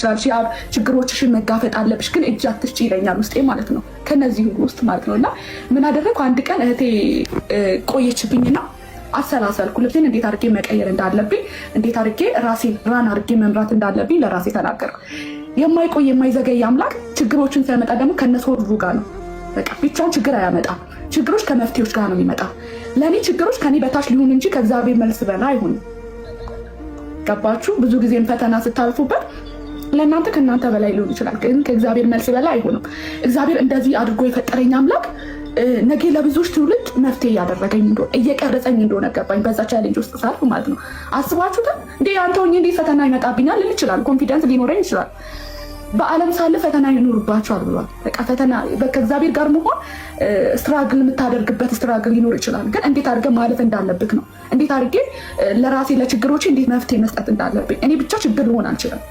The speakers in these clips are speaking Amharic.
ትችላለሽ። ያ ችግሮችሽን መጋፈጥ አለብሽ፣ ግን እጅ አትስጪ ይለኛል ውስጤ ማለት ነው። ከነዚህ ሁሉ ውስጥ ማለት ነው። እና ምን አደረግኩ? አንድ ቀን እህቴ ቆየችብኝና አሰላሰልኩ። ልብሴን እንዴት አድርጌ መቀየር እንዳለብኝ፣ እንዴት አድርጌ ራሴን ራን አድርጌ መምራት እንዳለብኝ ለራሴ ተናገርኩ። የማይቆይ የማይዘገይ አምላክ ችግሮችን ሲያመጣ ደግሞ ከነሶሩ ጋር ነው። በቃ ብቻውን ችግር አያመጣም። ችግሮች ከመፍትሄዎች ጋር ነው የሚመጣ። ለእኔ ችግሮች ከኔ በታች ሊሆን እንጂ ከእግዚአብሔር መልስ በላይ አይሆንም። ገባችሁ? ብዙ ጊዜም ፈተና ስታልፉበት ለእናንተ ከእናንተ በላይ ሊሆን ይችላል፣ ግን ከእግዚአብሔር መልስ በላይ አይሆንም። እግዚአብሔር እንደዚህ አድርጎ የፈጠረኝ አምላክ ነገ ለብዙዎች ትውልድ መፍትሄ እያደረገኝ እንደሆነ እየቀረጸኝ እንደሆነ ገባኝ። በዛ ቻሌንጅ ውስጥ ሳልፍ ማለት ነው። አስባችሁታል እንዴ? አንተ ሆኜ እንዴ ፈተና ይመጣብኛል ልል ይችላል። ኮንፊደንስ ሊኖረኝ ይችላል። በዓለም ሳለ ፈተና ይኖርባቸዋል ብሏል። በቃ ፈተና ከእግዚአብሔር ጋር መሆን ስትራግል የምታደርግበት ስትራግል ሊኖር ይችላል። ግን እንዴት አድርገህ ማለፍ እንዳለብህ ነው። እንዴት አድርጌ ለራሴ ለችግሮቼ እንዴት መፍትሄ መስጠት እንዳለብኝ። እኔ ብቻ ችግር ልሆን አልችልም።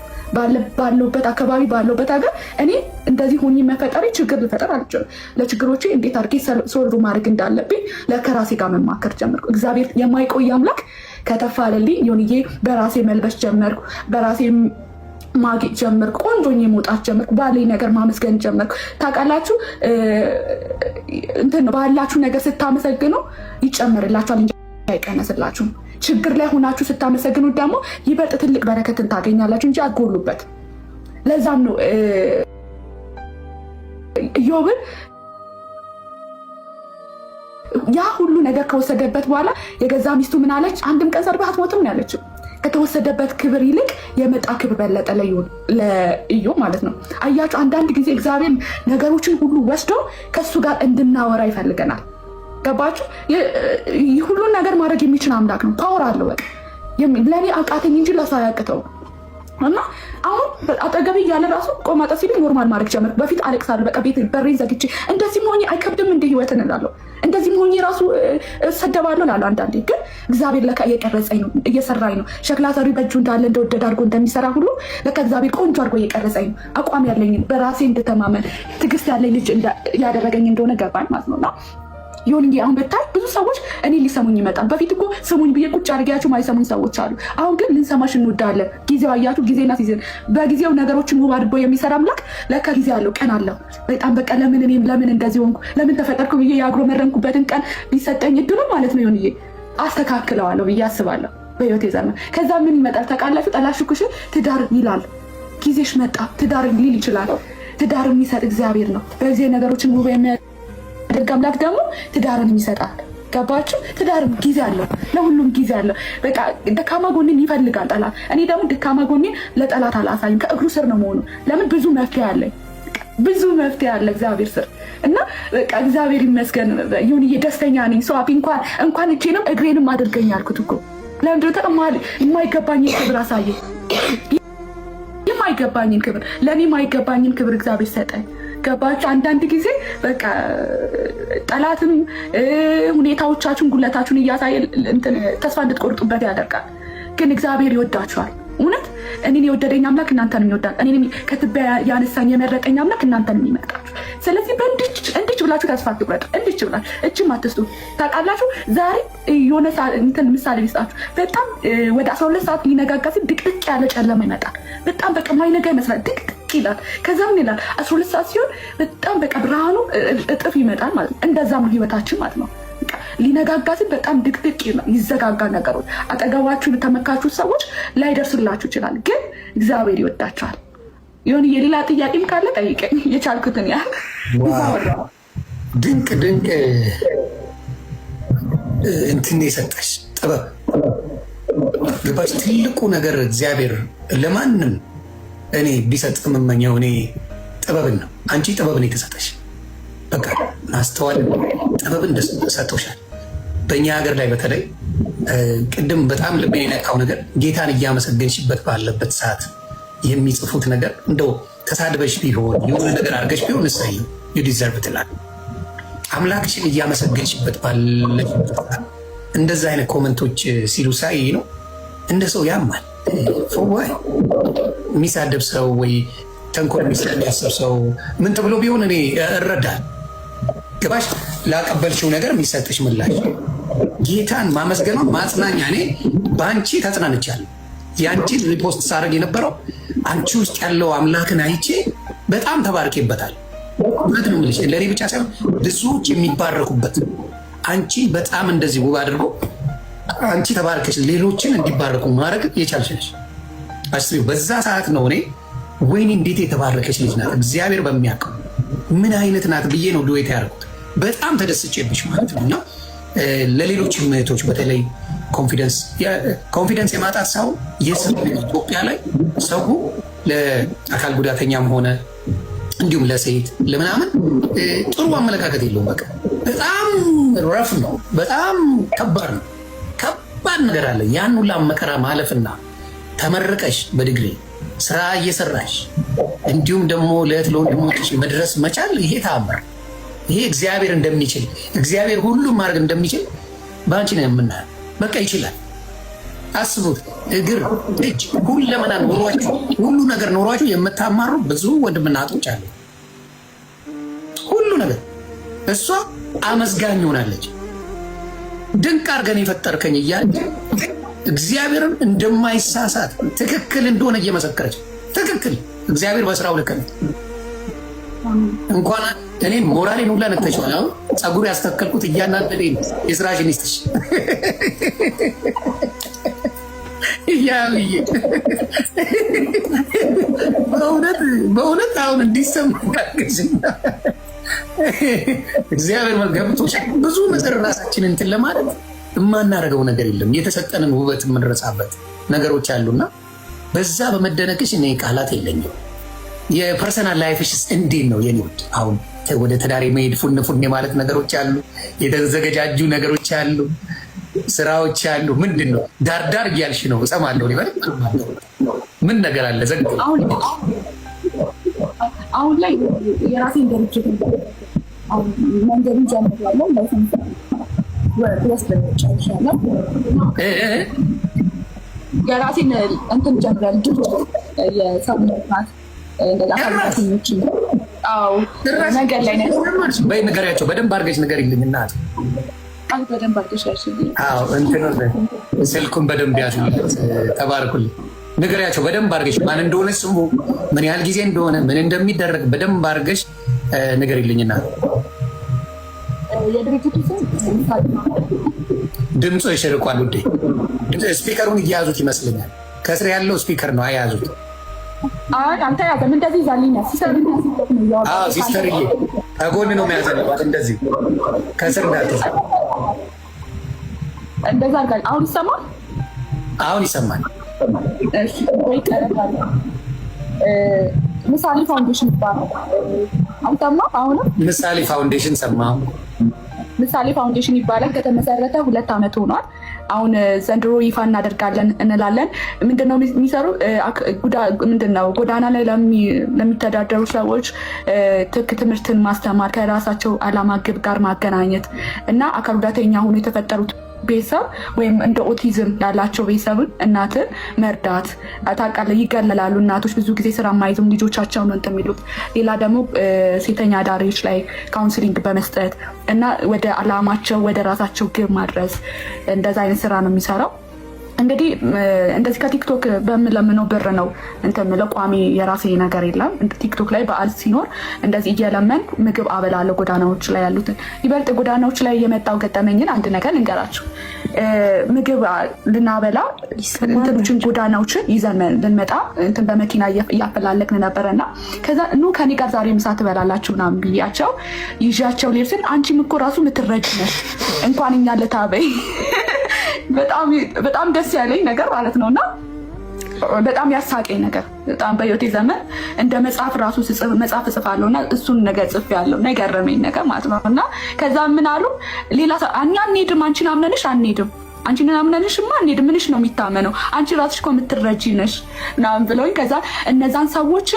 ባለውበት አካባቢ ባለውበት ሀገር እኔ እንደዚህ ሆኜ መፈጠሬ ችግር ልፈጠር አልችልም። ለችግሮቼ እንዴት አድርጌ ሶልቭ ማድረግ እንዳለብኝ ከራሴ ጋር መማከር ጀመርኩ። እግዚአብሔር የማይቆይ አምላክ ከተፋለልኝ ዮንዬ በራሴ መልበስ ጀመርኩ። በራሴ ማጌጥ ጀመርኩ። ቆንጆኝ መውጣት ጀመርኩ። ባለኝ ነገር ማመስገን ጀመርኩ። ታውቃላችሁ እንትን ባላችሁ ነገር ስታመሰግኑ ይጨመርላችኋል እንጂ አይቀነስላችሁም። ችግር ላይ ሆናችሁ ስታመሰግኑ ደግሞ ይበልጥ ትልቅ በረከትን ታገኛላችሁ እንጂ አትጎሉበት። ለዛም ነው ኢዮብን ያ ሁሉ ነገር ከወሰደበት በኋላ የገዛ ሚስቱ ምን አለች? አንድም ቀን ሰርበህ አትሞትም ነው ያለችው። ከተወሰደበት ክብር ይልቅ የመጣ ክብር በለጠ ለኢዮብ ማለት ነው። አያችሁ፣ አንዳንድ ጊዜ እግዚአብሔር ነገሮችን ሁሉ ወስዶ ከሱ ጋር እንድናወራ ይፈልገናል። ገባችሁ? ሁሉን ነገር ማድረግ የሚችል አምላክ ነው። ፓወር አለው። በቃ ለእኔ አቃተኝ እንጂ ለሰው አያቅተው። እና አሁን አጠገቤ እያለ ራሱ ቆማጣ ሲል ኖርማል ማድረግ ጀመርኩ። በፊት አለቅሳለሁ። በቃ ቤት በሬን ዘግቼ እንደዚህ መሆኔ አይከብድም እንደ ህይወትን እላለሁ። እንደዚህ መሆኔ ራሱ እሰደባለሁ እላለሁ አንዳንዴ። ግን እግዚአብሔር ለካ እየቀረጸኝ ነው፣ እየሰራኝ ነው። ሸክላ ሰሪ በእጁ እንዳለ እንደወደድ አድርጎ እንደሚሰራ ሁሉ ለካ እግዚአብሔር ቆንጆ አድርጎ እየቀረጸኝ ነው። አቋም ያለኝ በራሴ እንድተማመን ትዕግስት ያለኝ ልጅ ያደረገኝ እንደሆነ ገባኝ ማለት ነው። እና ይሁን እንጂ አሁን ብታይ ብዙ ሰዎች እኔ ሊሰሙኝ ይመጣል። በፊት እኮ ስሙኝ ብዬ ቁጭ አድርጌያቸው ማይሰሙኝ ሰዎች አሉ። አሁን ግን ልንሰማሽ እንወዳለን። ጊዜው አያችሁ፣ ጊዜና ሲዝን በጊዜው ነገሮችን ውብ አድርጎ የሚሰራ አምላክ ለካ ጊዜ አለው፣ ቀን አለው። በጣም በቃ ለምን እንደዚህ ሆንኩ ለምን ተፈጠርኩ ብዬ ያጉረመረምኩበትን ቀን ሊሰጠኝ እድሉ ማለት ነው ይሁንዬ አስተካክለዋለሁ ብዬ አስባለሁ በህይወቴ ዘመን። ከዛ ምን ይመጣል ታውቃላችሁ? ጠላሽኩሽ ትዳር ይላል። ጊዜሽ መጣ ትዳር ሊል ይችላል። ትዳር የሚሰጥ እግዚአብሔር ነው። በዚህ ነገሮችን ውብ ደግ አምላክ ደግሞ ትዳርን ይሰጣል። ገባችሁ? ትዳርም ጊዜ አለው፣ ለሁሉም ጊዜ አለው። በቃ ደካማ ጎኔን ይፈልጋል ጠላት። እኔ ደግሞ ደካማ ጎኔን ለጠላት አላሳይም። ከእግሩ ስር ነው መሆኑ። ለምን? ብዙ መፍትሄ አለኝ፣ ብዙ መፍትሄ አለ እግዚአብሔር ስር እና በቃ እግዚአብሔር ይመስገን። ይሁንዬ ደስተኛ ነኝ። ሰው እንኳን እጄንም እግሬንም አድርገኝ አልኩት እኮ ለምንድን ተቀማል የማይገባኝን ክብር አሳየ። የማይገባኝን ክብር ለእኔ የማይገባኝን ክብር እግዚአብሔር ሰጠኝ። ገባችሁ? አንዳንድ ጊዜ በቃ ጠላትም ሁኔታዎቻችሁን ጉለታችሁን እያሳየ ተስፋ እንድትቆርጡበት ያደርጋል። ግን እግዚአብሔር ይወዳችኋል። እውነት እኔን የወደደኝ አምላክ እናንተንም ይወዳል። እኔን ከትቢያ ያነሳኝ የመረጠኝ አምላክ እናንተንም ይመርጣችሁ። ስለዚህ እንድች ብላችሁ ተስፋ አትቁረጡ። እንድች ብላችሁ እችም አትስጡ። ታውቃላችሁ ዛሬ የሆነ ምሳሌ ልስጣችሁ። በጣም ወደ 12 ሰዓት ሊነጋጋ ሲል ድቅድቅ ያለ ጨለማ ይመጣል። በጣም በቃ ማይነጋ ይመስላል። ድቅድቅ ይላል። ከዛ ምን ይላል? 12 ሰዓት ሲሆን በጣም በቃ ብርሃኑ እጥፍ ይመጣል ማለት ነው። እንደዛም ህይወታችን ማለት ነው። ሊነጋጋ ሲል በጣም ድቅድቅ ይዘጋጋ ነገሮች። አጠገባችሁ ተመካችሁ ሰዎች ላይደርስላችሁ ይችላል። ግን እግዚአብሔር ይወዳችኋል። የሆነ የሌላ ጥያቄም ካለ ጠይቀኝ፣ የቻልኩትን ያህል። ድንቅ እንትን የሰጠሽ ጥበብ ገባሽ? ትልቁ ነገር እግዚአብሔር ለማንም እኔ ቢሰጥ የምመኘው እኔ ጥበብን ነው። አንቺ ጥበብን የተሰጠሽ በቃ ማስተዋል ጥበብን ሰጥቶሻል። በእኛ ሀገር ላይ በተለይ ቅድም በጣም ልቤ የነካው ነገር ጌታን እያመሰገንሽበት ባለበት ሰዓት የሚጽፉት ነገር እንደው ተሳድበሽ ቢሆን የሆነ ነገር አድርገሽ ቢሆን እሰይ ዩ ዲዘርቭ ትላል። አምላክሽን እያመሰገንሽበት ባለበት ሰዓት እንደዛ አይነት ኮመንቶች ሲሉ ሳይ ነው እንደ ሰው ያማል። ወይ የሚሳደብ ሰው ወይ ተንኮል የሚያሰብ ሰው ምን ተብሎ ቢሆን እኔ እረዳል። ገባሽ? ላቀበልሽው ነገር የሚሰጥሽ ምላሽ ጌታን ማመስገኗ ማጽናኛ። እኔ በአንቺ ተጽናንቻለሁ። የአንቺን ሪፖስት ሳደርግ የነበረው አንቺ ውስጥ ያለው አምላክን አይቼ በጣም ተባርኬበታል። እውነት ነው የምልሽ፣ ለእኔ ብቻ ሳይሆን ብዙዎች የሚባረኩበት አንቺ በጣም እንደዚህ ውብ አድርጎ አንቺ ተባርከሽ ሌሎችን እንዲባረኩ ማድረግ የቻልሽ ነሽ። አስቢው፣ በዛ ሰዓት ነው እኔ ወይኔ እንዴት የተባረከች ልጅ ናት እግዚአብሔር በሚያውቀው ምን አይነት ናት ብዬ ነው ዱዌት ያደርጉት። በጣም ተደስቼብሽ ማለት ነው። እና ለሌሎች እህቶች በተለይ ኮንፊደንስ የማጣት ሰው የሰው ኢትዮጵያ ላይ ሰው ለአካል ጉዳተኛም ሆነ እንዲሁም ለሴት ለምናምን ጥሩ አመለካከት የለውም። በቃ በጣም ረፍ ነው፣ በጣም ከባድ ነው። ከባድ ነገር አለ። ያን ሁላ መከራ ማለፍና ተመርቀሽ በዲግሪ ስራ እየሰራሽ እንዲሁም ደግሞ ለእህት ለወንድሞችሽ መድረስ መቻል ይሄ ተአምር፣ ይሄ እግዚአብሔር እንደሚችል እግዚአብሔር ሁሉም ማድረግ እንደሚችል በአንቺ ነው የምናየው። በቃ ይችላል። አስቡት፣ እግር፣ እጅ፣ ሁለመና ኖሯችሁ ሁሉ ነገር ኖሯችሁ የምታማሩ ብዙ ወንድምና እህቶች አሉ። ሁሉ ነገር እሷ አመስጋኝ ሆናለች። ድንቅ አድርገን የፈጠርከኝ እያለች እግዚአብሔርን እንደማይሳሳት ትክክል እንደሆነ እየመሰከረች ትክክል እግዚአብሔር በስራው ልክ ነው። እንኳን እኔ ሞራሌን ሁላ ነክተሽዋል። አሁን ፀጉር ያስተከልኩት እያናደደኝ ነው። የስራሽን ይስጥሽ እያብዬ በእውነት አሁን እንዲሰማ ጋግዝና እግዚአብሔር ገብቶሻል። ብዙ ነገር ራሳችን እንትን ለማለት የማናደርገው ነገር የለም። የተሰጠንን ውበት የምንረሳበት ነገሮች አሉና በዛ በመደነቅሽ እኔ ቃላት የለኝም። የፐርሰናል ላይፍሽስ እንዴት ነው የኔ ውድ? አሁን ወደ ትዳር መሄድ ፉን ማለት ነገሮች አሉ፣ የተዘገጃጁ ነገሮች አሉ፣ ስራዎች አሉ። ምንድን ነው ዳርዳር እያልሽ ነው? እሰማለሁ። ምን ነገር አለ? ዘግ አሁን ላይ የራሴን ድርጅት መንገድን ጀምሬያለሁ። የራሴን እንትን ጀምሬያለሁ። የሰውነት እንደዛኞች ነገር ላይ በይ ንገሪያቸው። በደንብ አድርገሽ ነገር ይልኝ እናት በደንብ አድርገሽ ስልኩን በደንብ ያዝ። ተባርኩልኝ። ንገሪያቸው በደንብ አድርገሽ ማን እንደሆነ ስሙ፣ ምን ያህል ጊዜ እንደሆነ ምን እንደሚደረግ በደንብ አድርገሽ ነገር ይልኝ እናት። የድርጅቱ ስም ድምፁ ይሽርቋል ውዴ። ስፒከሩን እየያዙት ይመስለኛል። ከስር ያለው ስፒከር ነው አያዙት። አንተ ያዘም እንደዚህ ዛልኛ ሲስተርዬ ከጎን ነው የሚያዘንባት። እንደዚህ ከስር እንዳትዝ። እንደዛ አድርጋ አሁን ይሰማል። አሁን ይሰማል። እሺ ወይ ቀረባለ ምሳሌ ፋውንዴሽን ይባላል። አንተማ አሁን ምሳሌ ፋውንዴሽን ሰማሁ። ምሳሌ ፋውንዴሽን ይባላል። ከተመሰረተ 2 ዓመት ሆኗል። አሁን ዘንድሮ ይፋ እናደርጋለን እንላለን። ምንድነው የሚሰሩ ምንድነው ጎዳና ላይ ለሚተዳደሩ ሰዎች ትምህርትን ማስተማር፣ ከራሳቸው ዓላማ ግብ ጋር ማገናኘት እና አካል ጉዳተኛ ሆኖ የተፈጠሩት ቤተሰብ ወይም እንደ ኦቲዝም ያላቸው ቤተሰብን እናትን መርዳት። ታውቃለህ፣ ይገለላሉ እናቶች ብዙ ጊዜ ስራ የማይዙም ልጆቻቸውን ነው የሚሉት። ሌላ ደግሞ ሴተኛ አዳሪዎች ላይ ካውንስሊንግ በመስጠት እና ወደ ዓላማቸው ወደ ራሳቸው ግብ ማድረስ፣ እንደዛ አይነት ስራ ነው የሚሰራው። እንግዲህ እንደዚህ ከቲክቶክ በምለምነው ብር ነው እንትን የምለው። ቋሚ የራሴ ነገር የለም። ቲክቶክ ላይ በዓል ሲኖር እንደዚህ እየለመን ምግብ አበላለሁ ጎዳናዎች ላይ ያሉትን። ይበልጥ ጎዳናዎች ላይ የመጣው ገጠመኝን አንድ ነገር ልንገራችሁ። ምግብ ልናበላ እንትኖችን ጎዳናዎችን ይዘን ልንመጣ እንትን በመኪና እያፈላለግን ነበረና ከዛ ኑ ከኔ ጋር ዛሬ ምሳ ትበላላችሁ ምናምን ብያቸው ይዣቸው ልሄድ ስል አንቺም እኮ ራሱ የምትረጅ ነሽ እንኳን እኛ ልታበይ በጣም ደስ ያለኝ ነገር ማለት ነውና በጣም ያሳቀኝ ነገር በጣም በህይወቴ ዘመን እንደ መጽሐፍ ራሱ መጽሐፍ እጽፋለሁና እሱን ነገር ጽፌያለሁ እና የገረመኝ ነገር ማለት ነውና ከዛ ምን አሉ ሌላ እኛ አንሄድም፣ አንቺን አምነንሽ አንሄድም፣ አንቺን አምነንሽማ አንሄድም፣ ምንሽ ነው የሚታመነው? አንቺ ራስሽ እኮ የምትረጂ ነሽ ምናምን ብለውኝ ከዛ እነዛን ሰዎች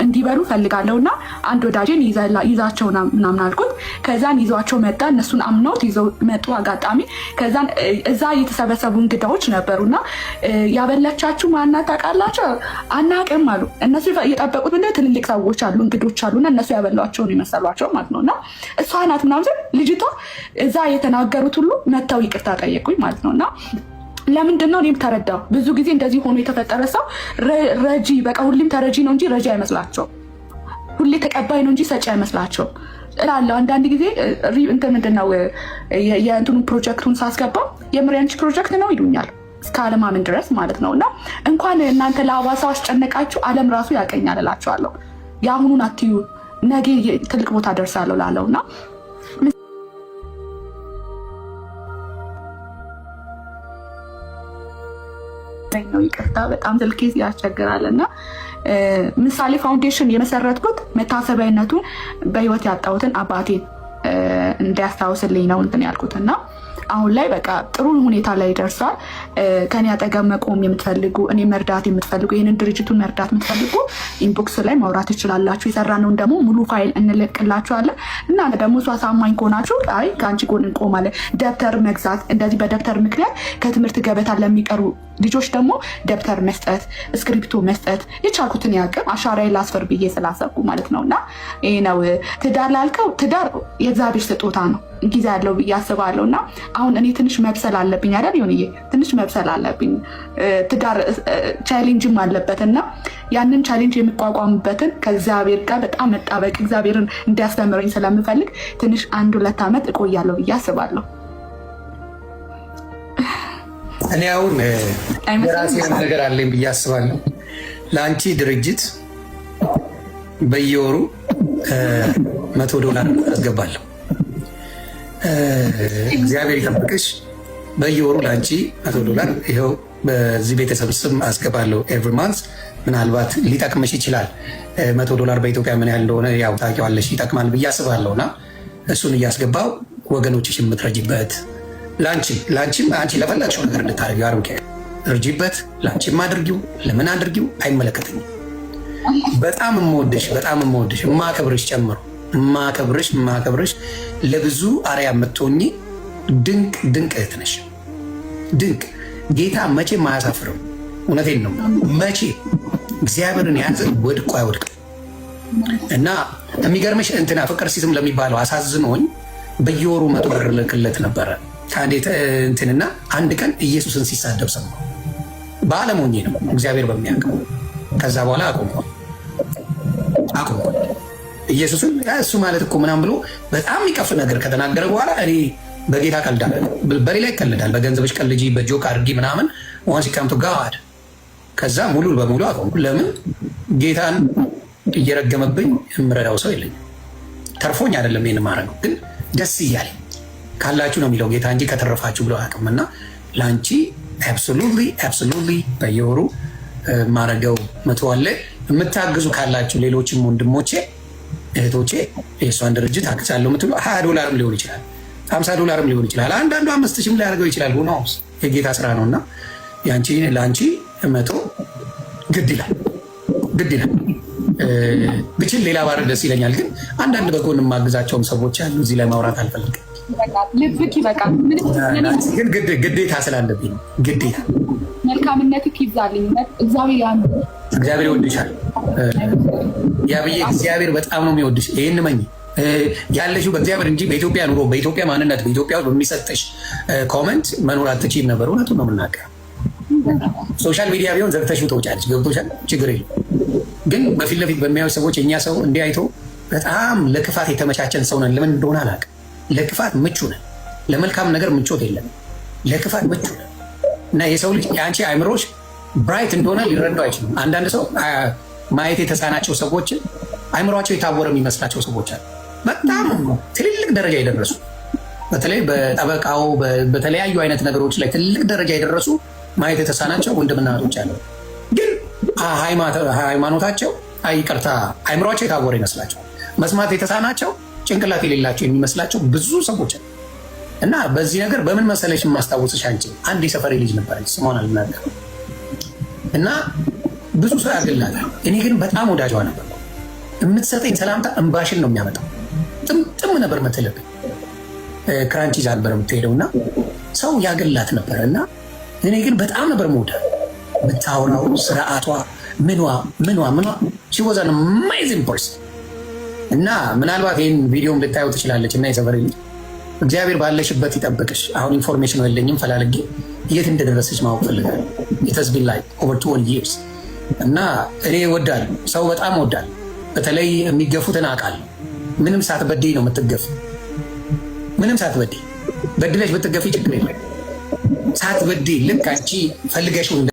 እንዲበሉ ፈልጋለሁና አንድ ወዳጄን ይዛቸው ምናምን አልኩት። ከዛን ይዟቸው መጣ። እነሱን አምነውት ይዘው መጡ። አጋጣሚ ከዛን እዛ የተሰበሰቡ እንግዳዎች ነበሩና ያበላቻችሁ ማናት ታውቃላችሁ? አናውቅም አሉ። እነሱ የጠበቁት ምንድነው ትልልቅ ሰዎች አሉ እንግዶች አሉና እነሱ ያበሏቸው ነው የመሰሏቸው ማለት ነውና እሷ ናት ምናምን ልጅቷ እዛ የተናገሩት ሁሉ መተው ይቅርታ ጠየቁኝ ማለት ነውና ለምንድን ነው እኔም ተረዳው። ብዙ ጊዜ እንደዚህ ሆኖ የተፈጠረ ሰው ረጂ በቃ ሁሌም ተረጂ ነው እንጂ ረጂ አይመስላቸው፣ ሁሌ ተቀባይ ነው እንጂ ሰጪ አይመስላቸው እላለሁ። አንዳንድ ጊዜ እንትን ምንድን ነው የእንትኑ ፕሮጀክቱን ሳስገባ የምር ያንቺ ፕሮጀክት ነው ይሉኛል እስከ አለማመን ድረስ ማለት ነው። እና እንኳን እናንተ ለአባሳው አስጨነቃችሁ ዓለም ራሱ ያቀኛል እላቸዋለሁ። የአሁኑን አትዩ ነገ ትልቅ ቦታ ደርሳለሁ ላለው እና ነው ይቅርታ በጣም ስልኬ ያስቸግራል። እና ምሳሌ ፋውንዴሽን የመሰረትኩት መታሰቢያነቱን በህይወት ያጣሁትን አባቴን እንዲያስታውስልኝ ነው እንትን ያልኩት እና አሁን ላይ በቃ ጥሩ ሁኔታ ላይ ደርሷል። ከኔ አጠገብ መቆም የምትፈልጉ እኔ መርዳት የምትፈልጉ ይህንን ድርጅቱን መርዳት የምትፈልጉ ኢንቦክስ ላይ ማውራት ትችላላችሁ። የሰራነውን ደግሞ ሙሉ ፋይል እንልቅላችኋለን። እናንተ ደግሞ እሷ አሳማኝ ከሆናችሁ አይ ከአንቺ ጎን እንቆማለን። ደብተር መግዛት እንደዚህ በደብተር ምክንያት ከትምህርት ገበታ ለሚቀሩ ልጆች ደግሞ ደብተር መስጠት፣ እስክሪፕቶ መስጠት የቻልኩትን ያቅም አሻራዬ ላስፈር ብዬ ስላሰብኩ ማለት ነው። እና ይሄ ነው ትዳር ላልከው ትዳር የእግዚአብሔር ስጦታ ነው ጊዜ ያለው ብዬ አስባለሁ። እና አሁን እኔ ትንሽ መብሰል አለብኝ አይደል ይሁንዬ፣ ትንሽ መብሰል አለብኝ። ትዳር ቻሌንጅም አለበት እና ያንን ቻሌንጅ የሚቋቋምበትን ከእግዚአብሔር ጋር በጣም መጣበቅ እግዚአብሔርን እንዲያስተምረኝ ስለምፈልግ ትንሽ 1-2 ዓመት እቆያለሁ ብዬ አስባለሁ። እኔ አሁን የራሴ ነገር አለኝ ብዬ አስባለሁ። ለአንቺ ድርጅት በየወሩ $100 አስገባለሁ። እግዚአብሔር ይጠብቅሽ። በየወሩ ለአንቺ $100 ይኸው በዚህ ቤተሰብ ስም አስገባለሁ ኤቭሪ ማንስ። ምናልባት ሊጠቅምሽ ይችላል። $100 በኢትዮጵያ ምን ያህል እንደሆነ ያው ታውቂዋለሽ። ይጠቅማል ብዬ አስባለሁ እና እሱን እያስገባው ወገኖችሽ የምትረጂበት ለአንቺም አንቺ ለፈለግሽው ነገር እንድታደርጊው አርምኬ እርጂበት። ለአንቺም አድርጊው፣ ለምን አድርጊው አይመለከተኝም። በጣም የምወድሽ የማከብርሽ ጨምሮ የማከብርሽ ለብዙ አርያ የምትሆኚ ድንቅ እህት ነሽ። ድንቅ ጌታ መቼም አያሳፍርም። እውነቴን ነው። መቼ እግዚአብሔርን የያዘ ወድቆ አይወድቅም። እና የሚገርምሽ እንትና ፍቅር ሲዝም ለሚባለው አሳዝኖኝ በየወሩ $100 ልክለት ነበረ ከአንዴ እንትንና አንድ ቀን ኢየሱስን ሲሳደብ ሰማሁ። በዓለም ሆኜ ነው እግዚአብሔር በሚያውቀው። ከዛ በኋላ አቆምኩ። ኢየሱስን እሱ ማለት እኮ ምናምን ብሎ በጣም የሚቀፍ ነገር ከተናገረ በኋላ እኔ በጌታ ቀልዳለሁ። በሌላ ይቀልዳል። በገንዘብሽ ቀልጂ፣ በጆክ አድርጊ ምናምን ዋንስ ካምቱ ጋድ። ከዛ ሙሉ በሙሉ አቆምኩ። ለምን ጌታን እየረገመብኝ የምረዳው ሰው የለኝም። ተርፎኝ አይደለም ይህን ማድረገው፣ ግን ደስ እያለኝ ካላችሁ ነው የሚለው ጌታ እንጂ ከተረፋችሁ ብለው አያውቅም። እና ለአንቺ አብሶሉትሊ በየወሩ ማረገው መተዋለ የምታግዙ ካላችሁ ሌሎችም ወንድሞቼ እህቶቼ የእሷን ድርጅት አግዛለሁ የምትሉ $20 ሊሆን ይችላል፣ $50 ሊሆን ይችላል፣ አንዳንዱ 5,000 ሊያደርገው ይችላል። ሁናውስ የጌታ ስራ ነው እና ለአንቺ 100 ግድ ይላል። ብችል ሌላ ባር ደስ ይለኛል፣ ግን አንዳንድ በጎን የማግዛቸውም ሰዎች አሉ። እዚህ ላይ ማውራት አልፈልግም፣ ግን ግዴታ ስላለብኝ ነው። ግዴታ መልካምነትህ ይብዛልኝ። እግዚአብሔር ይወድሻል። ያብዬ እግዚአብሔር በጣም ነው የሚወድሽ። ይህን መኝ ያለሽው በእግዚአብሔር እንጂ በኢትዮጵያ ኑሮ፣ በኢትዮጵያ ማንነት፣ በኢትዮጵያ በሚሰጥሽ ኮመንት መኖር አትችይም ነበር። እውነቱን ነው የምናገር። ሶሻል ሚዲያ ቢሆን ዘግተሽው ተውጫለች። ገብቶሻል? ችግር የለም። ግን በፊት ለፊት በሚያዩ ሰዎች እኛ ሰው እንዲህ አይቶ በጣም ለክፋት የተመቻቸን ሰው ነን። ለምን እንደሆነ አላውቅም። ለክፋት ምቹ ነን። ለመልካም ነገር ምቾት የለም። ለክፋት ምቹ ነን እና የሰው ልጅ የአንቺ አእምሮች ብራይት እንደሆነ ሊረዳው አይችሉም። አንዳንድ ሰው ማየት የተሳናቸው ሰዎችን አእምሯቸው የታወረ የሚመስላቸው ሰዎች አሉ። በጣም ትልልቅ ደረጃ የደረሱ በተለይ በጠበቃው በተለያዩ አይነት ነገሮች ላይ ትልቅ ደረጃ የደረሱ ማየት የተሳናቸው ወንድምና እህቶች አሉ። ግን ሃይማኖታቸው ይቅርታ አእምሯቸው የታወረ ይመስላቸው፣ መስማት የተሳናቸው ጭንቅላት የሌላቸው የሚመስላቸው ብዙ ሰዎች አሉ። እና በዚህ ነገር በምን መሰለሽ የማስታወስሽ አንቺ አንድ የሰፈሬ ልጅ ነበረች፣ ስሟን አልናገርም እና ብዙ ሰው ያገላታል። እኔ ግን በጣም ወዳጇ ነበር። የምትሰጠኝ ሰላምታ እንባሽን ነው የሚያመጣው። ጥምጥም ነበር የምትልብኝ። ክራንች ይዛ ነበር የምትሄደው እና ሰው ያገላት ነበር እና እኔ ግን በጣም ነበር መውደድ። የምታወራው ስርዓቷ ምኗ she was an amazing person። እና ምናልባት ይህን ቪዲዮም ልታየው ትችላለች። እና የሰፈሬ ልጅ እግዚአብሔር ባለሽበት ይጠብቅሽ። አሁን ኢንፎርሜሽን የለኝም ፈላልጌ የት እንደደረሰች ማወቅ ፈልጋለሁ። ኢትስ ላይ ኦቨር 20 years እና እኔ እወዳለሁ፣ ሰው በጣም እወዳለሁ። በተለይ የሚገፉትን አውቃለሁ። ምንም ሳትበድይ ነው የምትገፍ። ምንም ሳትበድይ በድለሽ ብትገፊ ችግር የለም። ሳትበድይ ልክ አንቺ ፈልገሽው